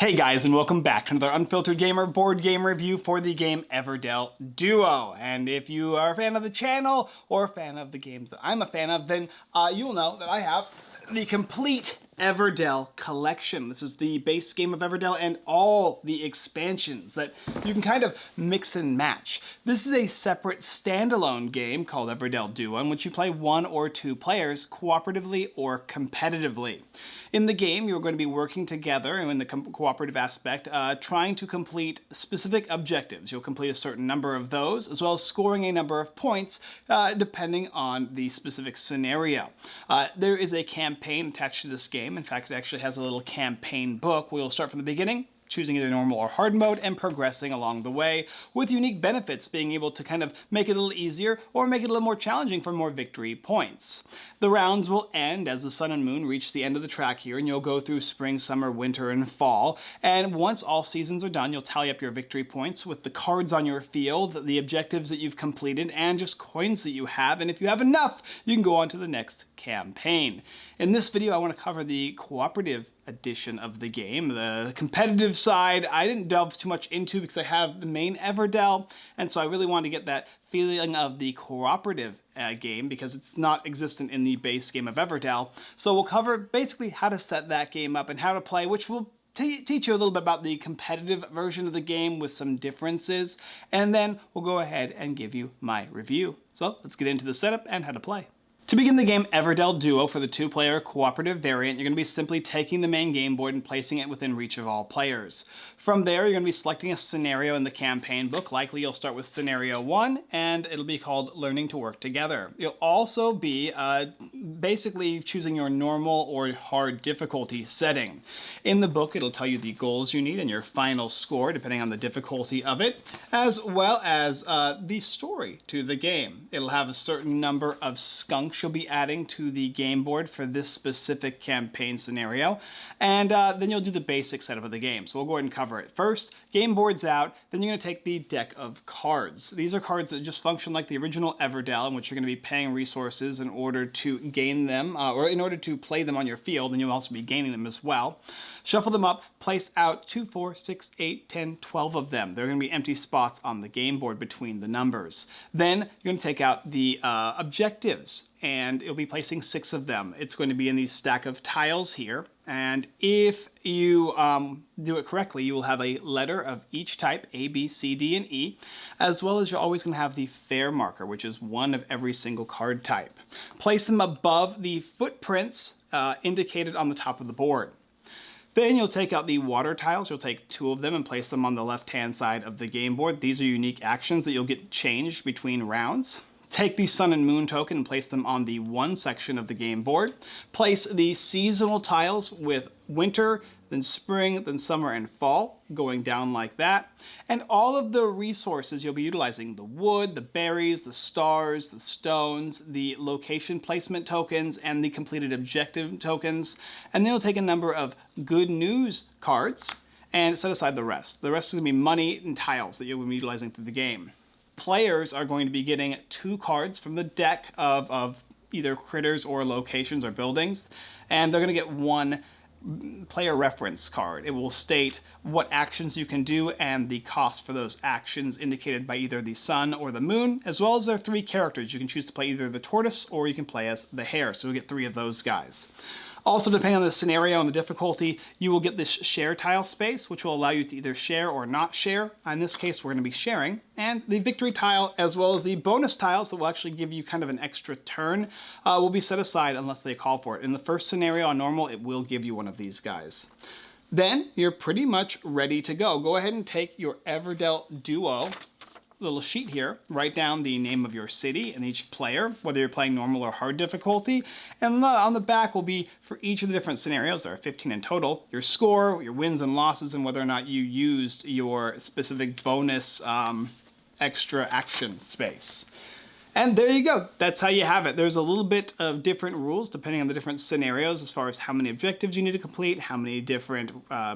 Hey guys, and welcome back to another Unfiltered Gamer board game review for the game Everdell Duo. And if you are a fan of the channel or a fan of the games that I'm a fan of, then you'll know that I have the complete Everdell collection. This is the base game of Everdell and all the expansions that you can kind of mix and match. This is a separate standalone game called Everdell Duo in which you play one or two players cooperatively or competitively. In the game, you're going to be working together in the cooperative aspect, trying to complete specific objectives. You'll complete a certain number of those, as well as scoring a number of points, depending on the specific scenario. There is a campaign attached to this game. In fact, it actually has a little campaign book where you'll start from the beginning, choosing either normal or hard mode, and progressing along the way, with unique benefits being able to kind of make it a little easier or make it a little more challenging for more victory points. The rounds will end as the sun and moon reach the end of the track here, and you'll go through spring, summer, winter, and fall. And once all seasons are done, you'll tally up your victory points with the cards on your field, the objectives that you've completed, and just coins that you have. And if you have enough, you can go on to the next campaign. In this video, I want to cover the cooperative edition of the game. The competitive side, I didn't delve too much into because I have the main Everdell, and so I really wanted to get that feeling of the cooperative game because it's not existent in the base game of Everdell. So we'll cover basically how to set that game up and how to play, which will teach you a little bit about the competitive version of the game with some differences, and then we'll go ahead and give you my review. So let's get into the setup and how to play. To begin the game Everdell Duo for the two-player cooperative variant, you're going to be simply taking the main game board and placing it within reach of all players. From there, you're going to be selecting a scenario in the campaign book. Likely you'll start with Scenario 1, and it'll be called Learning to Work Together. You'll also be basically choosing your normal or hard difficulty setting. In the book, it'll tell you the goals you need and your final score, depending on the difficulty of it, as well as the story to the game. It'll have a certain number of skunks you'll be adding to the game board for this specific campaign scenario, and then you'll do the basic setup of the game. So we'll go ahead and cover it. First, game board's out, then you're going to take the deck of cards. These are cards that just function like the original Everdell, in which you're going to be paying resources in order to gain them, or in order to play them on your field, and you'll also be gaining them as well. Shuffle them up, place out 2, 4, 6, 8, 10, 12 of them. There are going to be empty spots on the game board between the numbers. Then you're going to take out the objectives, and you'll be placing 6 of them. It's going to be in these stack of tiles here, and if you do it correctly, you will have a letter of each type, A, B, C, D, and E, as well as you're always going to have the fair marker, which is one of every single card type. Place them above the footprints indicated on the top of the board. Then you'll take out the water tiles. You'll take 2 of them and place them on the left-hand side of the game board. These are unique actions that you'll get changed between rounds. Take the sun and moon token and place them on the 1 section of the game board. Place the seasonal tiles with winter, then spring, then summer and fall, going down like that. And all of the resources you'll be utilizing, the wood, the berries, the stars, the stones, the location placement tokens, and the completed objective tokens. And then you'll take a number of good news cards and set aside the rest. The rest is going to be money and tiles that you'll be utilizing through the game. Players are going to be getting 2 cards from the deck of either critters or locations or buildings, and they're going to get 1 player reference card. It will state what actions you can do and the cost for those actions indicated by either the sun or the moon, as well as their 3 characters. You can choose to play either the tortoise or you can play as the hare, so you'll get 3 of those guys. Also, depending on the scenario and the difficulty, you will get this share tile space, which will allow you to either share or not share. In this case, we're going to be sharing. And the victory tile, as well as the bonus tiles that will actually give you kind of an extra turn, will be set aside unless they call for it. In the first scenario on normal, it will give you one of these guys. Then you're pretty much ready to go. Go ahead and take your Everdell Duo little sheet here, write down the name of your city and each player, whether you're playing normal or hard difficulty, and on the back will be, for each of the different scenarios, there are 15 in total, your score, your wins and losses, and whether or not you used your specific bonus extra action space. And there you go. That's how you have it. There's a little bit of different rules depending on the different scenarios as far as how many objectives you need to complete, how many different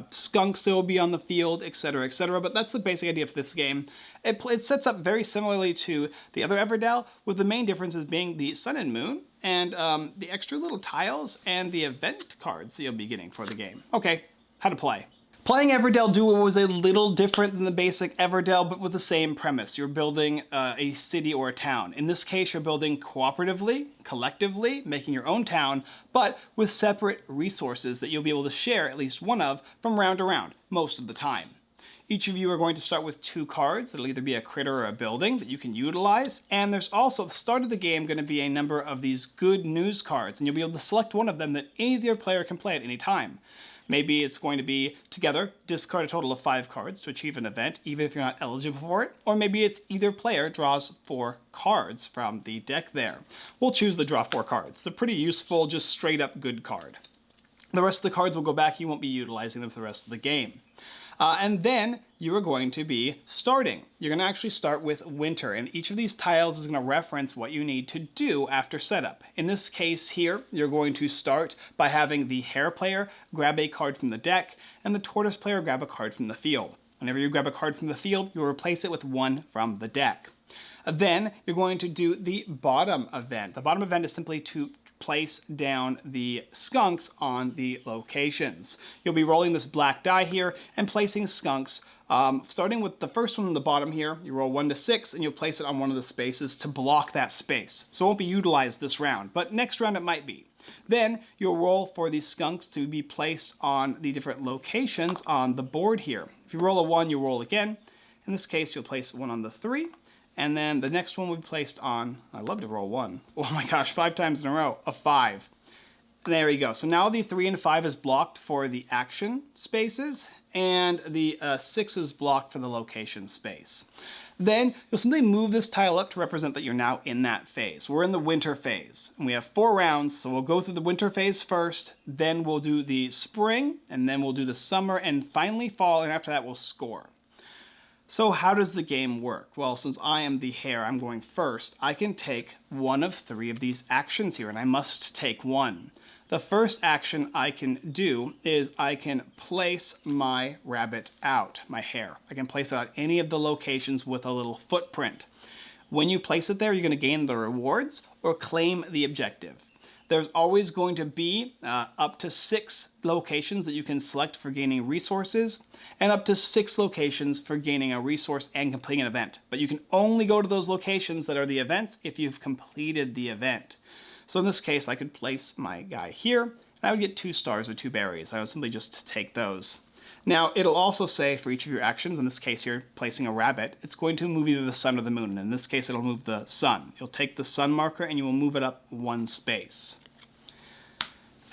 skunks there will be on the field, etc., etc. But that's the basic idea for this game. It sets up very similarly to the other Everdell, with the main differences being the sun and moon and the extra little tiles and the event cards that you'll be getting for the game. Okay, how to play. Playing Everdell Duo was a little different than the basic Everdell, but with the same premise. You're building a city or a town. In this case, you're building cooperatively, collectively, making your own town, but with separate resources that you'll be able to share at least one of from round to round, most of the time. Each of you are going to start with 2 cards. That'll either be a critter or a building that you can utilize. And there's also, at the start of the game, going to be a number of these good news cards, and you'll be able to select one of them that either player can play at any time. Maybe it's going to be, together, discard a total of 5 cards to achieve an event, even if you're not eligible for it. Or maybe it's either player draws 4 cards from the deck there. We'll choose the draw 4 cards. It's a pretty useful, just straight up good card. The rest of the cards will go back. You won't be utilizing them for the rest of the game. And then you are going to be starting. You're going to actually start with winter, and each of these tiles is going to reference what you need to do after setup. In this case here, you're going to start by having the hare player grab a card from the deck, and the tortoise player grab a card from the field. Whenever you grab a card from the field, you'll replace it with one from the deck. Then you're going to do the bottom event. The bottom event is simply to place down the skunks on the locations. You'll be rolling this black die here and placing skunks, starting with the first one on the bottom here. You roll 1 to 6 and you'll place it on one of the spaces to block that space. So it won't be utilized this round, but next round it might be. Then you'll roll for these skunks to be placed on the different locations on the board here. If you roll a 1, you roll again. In this case, you'll place 1 on the 3. And then the next one will be placed on, I love to roll 1. Oh my gosh, 5 times in a row, a 5. There you go. So now the 3 and 5 is blocked for the action spaces, and the 6 is blocked for the location space. Then you'll simply move this tile up to represent that you're now in that phase. We're in the winter phase, and we have 4 rounds, so we'll go through the winter phase first, then we'll do the spring, and then we'll do the summer, and finally fall, and after that we'll score. So how does the game work? Well, since I am the hare, I'm going first. I can take one of 3 of these actions here, and I must take one. The first action I can do is I can place my rabbit out, my hare. I can place it at any of the locations with a little footprint. When you place it there, you're going to gain the rewards or claim the objective. There's always going to be up to 6 locations that you can select for gaining resources, and up to 6 locations for gaining a resource and completing an event. But you can only go to those locations that are the events if you've completed the event. So in this case, I could place my guy here, and I would get 2 stars or 2 berries. I would simply just take those. Now, it'll also say for each of your actions, in this case here, placing a rabbit, it's going to move either the sun or the moon. And in this case, it'll move the sun. You'll take the sun marker and you will move it up 1 space.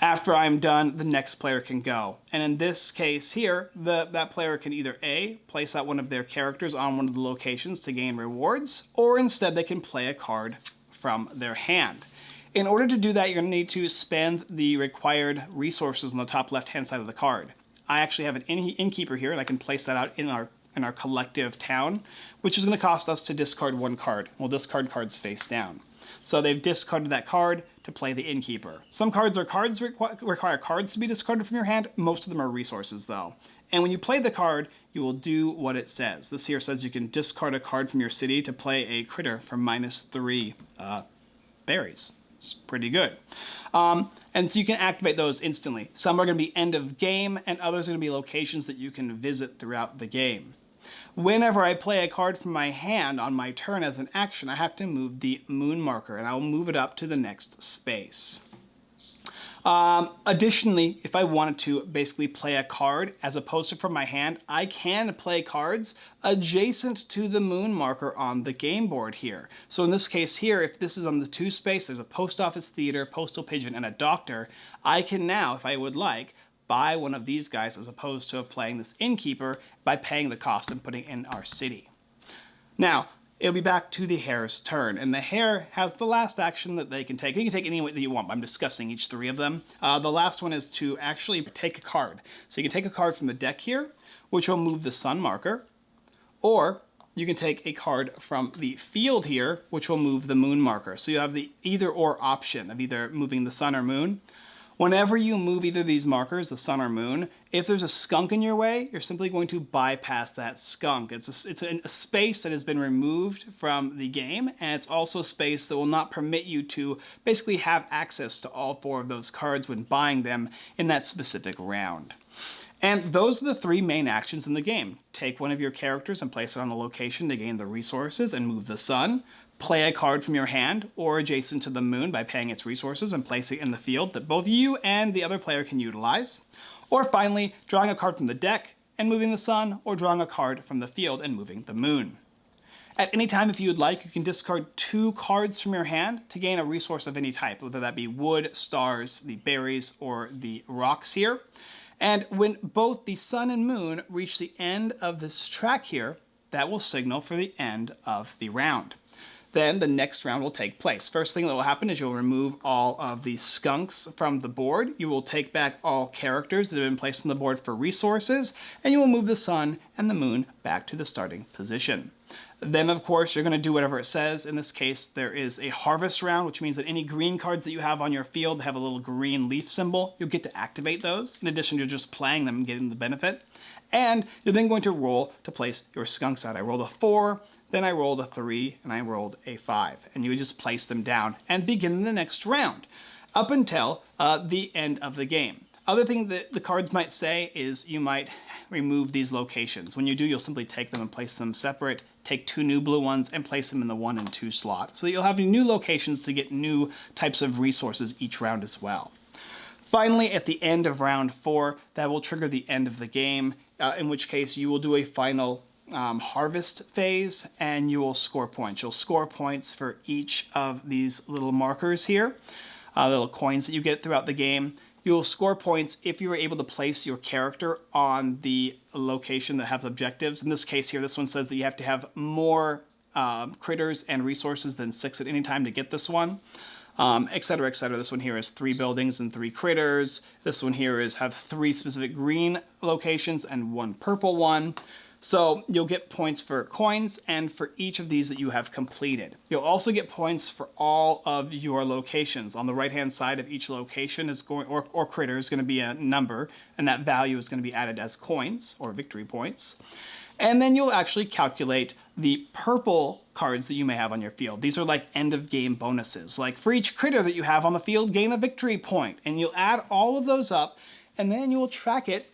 After I'm done, the next player can go. And in this case here, that player can either A, place out one of their characters on one of the locations to gain rewards, or instead they can play a card from their hand. In order to do that, you're going to need to spend the required resources on the top left-hand side of the card. I actually have an innkeeper here, and I can place that out in our collective town, which is going to cost us to discard 1 card. We'll discard cards face down. So they've discarded that card to play the innkeeper. Some cards require cards to be discarded from your hand. Most of them are resources, though. And when you play the card, you will do what it says. This here says you can discard a card from your city to play a critter for -3 berries. It's pretty good. And so you can activate those instantly. Some are going to be end of game, and others are going to be locations that you can visit throughout the game. Whenever I play a card from my hand on my turn as an action, I have to move the moon marker, and I will move it up to the next space. Additionally, if I wanted to basically play a card as opposed to from my hand, I can play cards adjacent to the moon marker on the game board here. So in this case here, if this is on the 2 space, there's a post office, theater, postal pigeon, and a doctor, I can now, if I would like, buy one of these guys as opposed to playing this innkeeper by paying the cost and putting in our city. Now, it'll be back to the hare's turn, and the hare has the last action that they can take. You can take any way that you want, but I'm discussing each 3 of them. The last one is to actually take a card. So you can take a card from the deck here, which will move the sun marker, or you can take a card from the field here, which will move the moon marker. So you have the either or option of either moving the sun or moon. Whenever you move either of these markers, the sun or moon, if there's a skunk in your way, you're simply going to bypass that skunk. It's a space that has been removed from the game, and it's also a space that will not permit you to basically have access to all 4 of those cards when buying them in that specific round. And those are the three main actions in the game. Take one of your characters and place it on a location to gain the resources and move the sun. Play a card from your hand or adjacent to the moon by paying its resources and place it in the field that both you and the other player can utilize. Or finally, drawing a card from the deck and moving the sun, or drawing a card from the field and moving the moon. At any time, if you would like, you can discard 2 cards from your hand to gain a resource of any type, whether that be wood, stars, the berries, or the rocks here. And when both the sun and moon reach the end of this track here, that will signal for the end of the round. Then the next round will take place. First thing that will happen is you'll remove all of the skunks from the board. You will take back all characters that have been placed on the board for resources, and you will move the sun and the moon back to the starting position. Then, of course, you're going to do whatever it says. In this case, there is a harvest round, which means that any green cards that you have on your field have a little green leaf symbol. You'll get to activate those, in addition to just playing them and getting the benefit. And you're then going to roll to place your skunks out. I rolled a 4, then I rolled a 3, and I rolled a 5. And you would just place them down and begin the next round, up until the end of the game. Other thing that the cards might say is you might remove these locations. When you do, you'll simply take them and place them separate, take 2 new blue ones and place them in the 1 and 2 slot. So that you'll have new locations to get new types of resources each round as well. Finally, at the end of round 4, that will trigger the end of the game, in which case you will do a final harvest phase and you will score points. You'll score points for each of these little markers here, little coins that you get throughout the game. You'll score points if you were able to place your character on the location that has objectives. In this case here, this one says that you have to have more critters and resources than 6 at any time to get this one, etc., etc. This one here is 3 buildings and 3 critters. This one here is have 3 specific green locations and 1 purple one. So you'll get points for coins and for each of these that you have completed. You'll also get points for all of your locations. On the right-hand side of each location is going, or critter is going to be a number, and that value is going to be added as coins or victory points. And then you'll actually calculate the purple cards that you may have on your field. These are like end of game bonuses. Like for each critter that you have on the field, gain a victory point. And you'll add all of those up, and then you will track it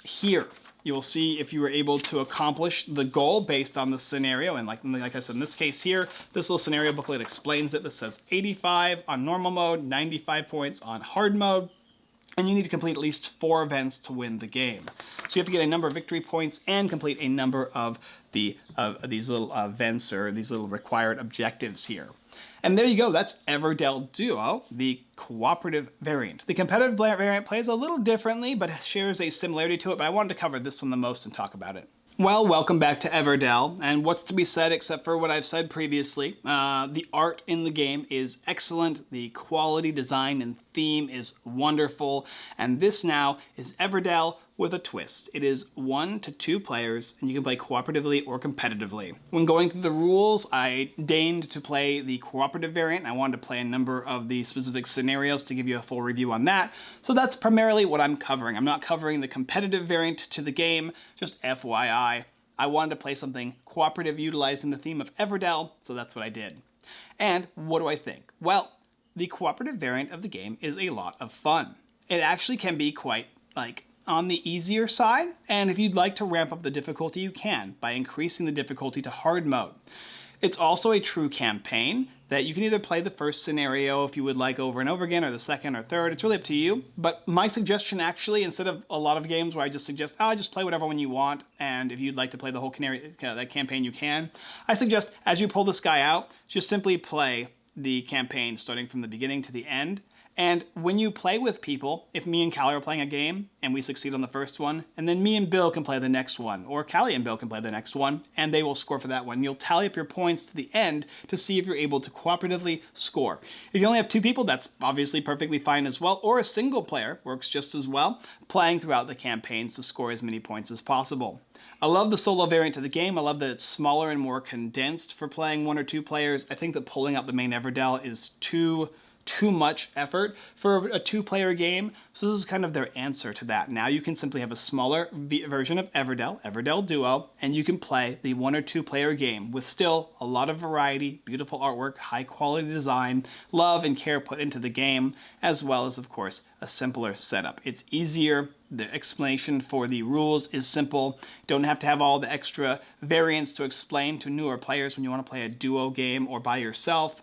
here. You'll see if you were able to accomplish the goal based on the scenario. And like I said, in this case here, this little scenario booklet explains it. This says 85 on normal mode, 95 points on hard mode. And you need to complete at least 4 events to win the game. So you have to get a number of victory points and complete a number of these little events or these little required objectives here. And there you go, that's Everdell Duo, the cooperative variant. The competitive variant plays a little differently, but shares a similarity to it, but I wanted to cover this one the most and talk about it. Well, welcome back to Everdell, and what's to be said except for what I've said previously. The art in the game is excellent, the quality, design, and theme is wonderful, and this now is Everdell with a twist. It is 1 to 2 players, and you can play cooperatively or competitively. When going through the rules, I deigned to play the cooperative variant. I wanted to play a number of the specific scenarios to give you a full review on that, so that's primarily what I'm covering. I'm not covering the competitive variant to the game, just FYI. I wanted to play something cooperative utilizing the theme of Everdell, so that's what I did. And what do I think? Well, the cooperative variant of the game is a lot of fun. It actually can be quite, on the easier side, and if you'd like to ramp up the difficulty, you can by increasing the difficulty to hard mode. It's also a true campaign that you can either play the first scenario if you would like over and over again, or the second or third. It's really up to you. But my suggestion actually, instead of a lot of games where I just suggest, just play whatever one you want, and if you'd like to play the whole that campaign, you can. I suggest as you pull this guy out, just simply play the campaign starting from the beginning to the end. And when you play with people, if me and Callie are playing a game and we succeed on the first one, and then me and Bill can play the next one, or Callie and Bill can play the next one, and they will score for that one. You'll tally up your points to the end to see if you're able to cooperatively score. If you only have 2 people, that's obviously perfectly fine as well, or a single player works just as well, playing throughout the campaigns to score as many points as possible. I love the solo variant of the game. I love that it's smaller and more condensed for playing 1 or 2 players. I think that pulling out the main Everdell is too too much effort for a two-player game. So this is kind of their answer to that. Now you can simply have a smaller version of Everdell, Everdell Duo, and you can play the 1 or 2 player game with still a lot of variety, beautiful artwork, high quality design, love and care put into the game, as well as, of course, a simpler setup. It's easier. The explanation for the rules is simple. Don't have to have all the extra variants to explain to newer players when you want to play a duo game or by yourself.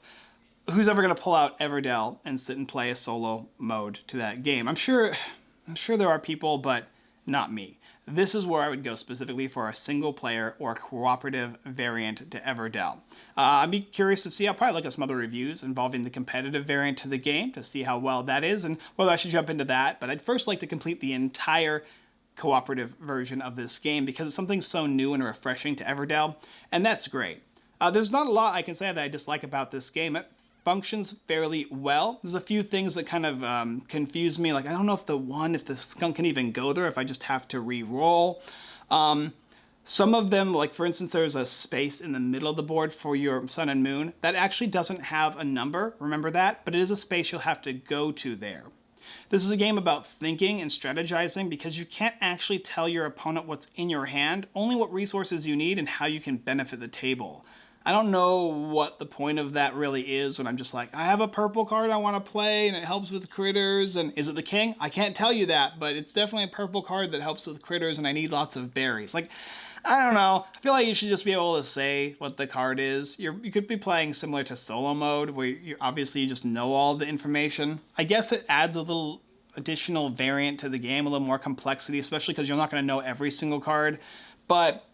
Who's ever going to pull out Everdell and sit and play a solo mode to that game? I'm sure there are people, but not me. This is where I would go specifically for a single player or cooperative variant to Everdell. I'd be curious to see. I'll probably look at some other reviews involving the competitive variant to the game to see how well that is and whether I should jump into that. But I'd first like to complete the entire cooperative version of this game because it's something so new and refreshing to Everdell, and that's great. There's not a lot I can say that I dislike about this game. It functions fairly well. There's a few things that kind of confuse me. Like, I don't know if the skunk can even go there, if I just have to re-roll. Some of them, like for instance, there's a space in the middle of the board for your sun and moon. That actually doesn't have a number, remember that? But it is a space you'll have to go to there. This is a game about thinking and strategizing because you can't actually tell your opponent what's in your hand, only what resources you need and how you can benefit the table. I don't know what the point of that really is when I'm just like, I have a purple card I want to play and it helps with critters, and is it the king? I can't tell you that, but it's definitely a purple card that helps with critters and I need lots of berries. Like, I don't know. I feel like you should just be able to say what the card is. You could be playing similar to solo mode where you obviously just know all the information. I guess it adds a little additional variant to the game, a little more complexity, especially because you're not going to know every single card, but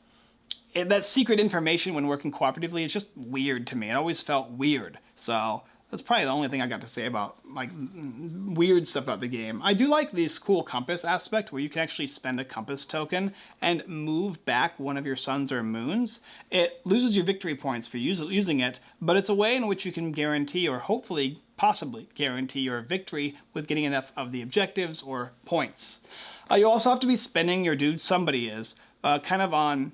that secret information when working cooperatively is just weird to me. It always felt weird. So that's probably the only thing I got to say about like weird stuff about the game. I do like this cool compass aspect where you can actually spend a compass token and move back one of your suns or moons. It loses your victory points for using it, but it's a way in which you can guarantee or hopefully possibly guarantee your victory with getting enough of the objectives or points. You also have to be spending your dude somebody is kind of on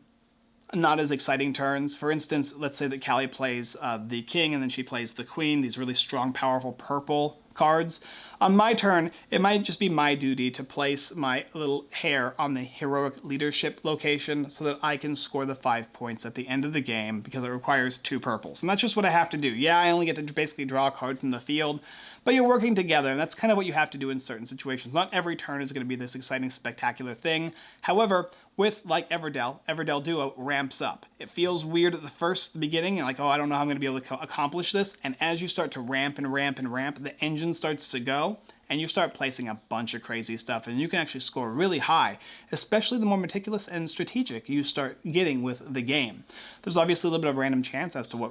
not as exciting turns. For instance, let's say that Callie plays the king and then she plays the queen, these really strong, powerful purple cards. On my turn, it might just be my duty to place my little hare on the heroic leadership location so that I can score the 5 points at the end of the game because it requires 2 purples. And that's just what I have to do. Yeah, I only get to basically draw a card from the field, but you're working together, and that's kind of what you have to do in certain situations. Not every turn is going to be this exciting, spectacular thing. However, with, like Everdell Duo ramps up. It feels weird at the beginning, like, oh, I don't know how I'm going to be able to accomplish this. And as you start to ramp and ramp and ramp, the engine starts to go, and you start placing a bunch of crazy stuff, and you can actually score really high, especially the more meticulous and strategic you start getting with the game. There's obviously a little bit of random chance as to what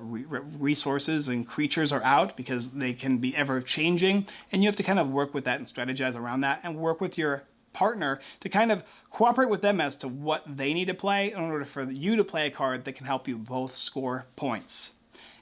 resources and creatures are out, because they can be ever-changing, and you have to kind of work with that and strategize around that, and work with your partner to kind of cooperate with them as to what they need to play in order for you to play a card that can help you both score points.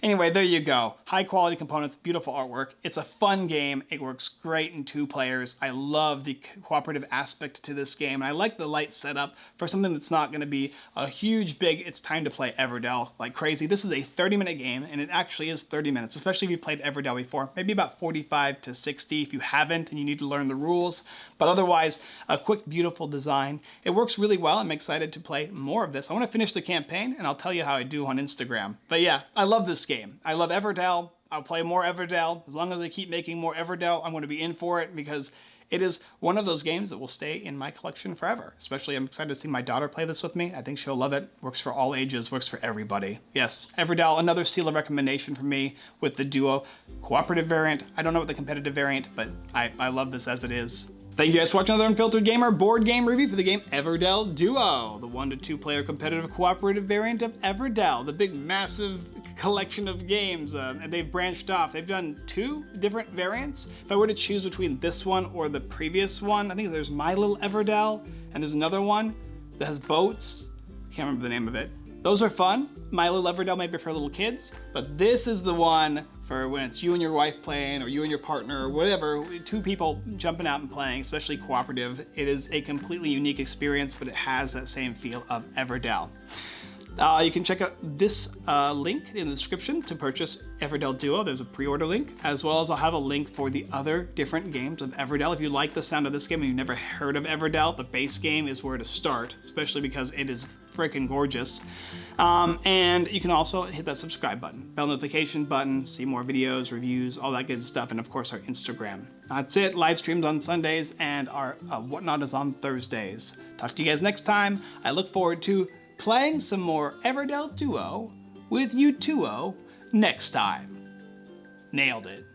Anyway, there you go. High quality components, beautiful artwork. It's a fun game. It works great in 2 players. I love the cooperative aspect to this game. And I like the light setup for something that's not going to be a huge, big, it's time to play Everdell like crazy. This is a 30-minute game, and it actually is 30 minutes, especially if you've played Everdell before. Maybe about 45 to 60 if you haven't and you need to learn the rules. But otherwise, a quick, beautiful design. It works really well. I'm excited to play more of this. I want to finish the campaign, and I'll tell you how I do on Instagram. But yeah, I love this game. I love Everdell. I'll play more Everdell. As long as they keep making more Everdell, I'm going to be in for it because it is one of those games that will stay in my collection forever. Especially, I'm excited to see my daughter play this with me. I think she'll love it. Works for all ages, works for everybody. Yes, Everdell, another seal of recommendation for me with the Duo cooperative variant. I don't know what the competitive variant, but I love this as it is. Thank you guys for watching another Unfiltered Gamer board game review for the game Everdell Duo, the 1 to 2 player competitive cooperative variant of Everdell, the big massive collection of games, and they've branched off. They've done 2 different variants. If I were to choose between this one or the previous one, I think there's My Little Everdell, and there's another one that has boats. Can't remember the name of it. Those are fun. My Little Everdell maybe for little kids, but this is the one for when it's you and your wife playing, or you and your partner, or whatever, 2 people jumping out and playing, especially cooperative. It is a completely unique experience, but it has that same feel of Everdell. You can check out this link in the description to purchase Everdell Duo. There's a pre-order link, as well as I'll have a link for the other different games of Everdell. If you like the sound of this game and you've never heard of Everdell, the base game is where to start, especially because it is freaking gorgeous. And you can also hit that subscribe button, bell notification button, see more videos, reviews, all that good stuff, and of course our Instagram. That's it. Live streams on Sundays, and our Whatnot is on Thursdays. Talk to you guys next time. I look forward to playing some more Everdell Duo with you 2-0 next time. Nailed it.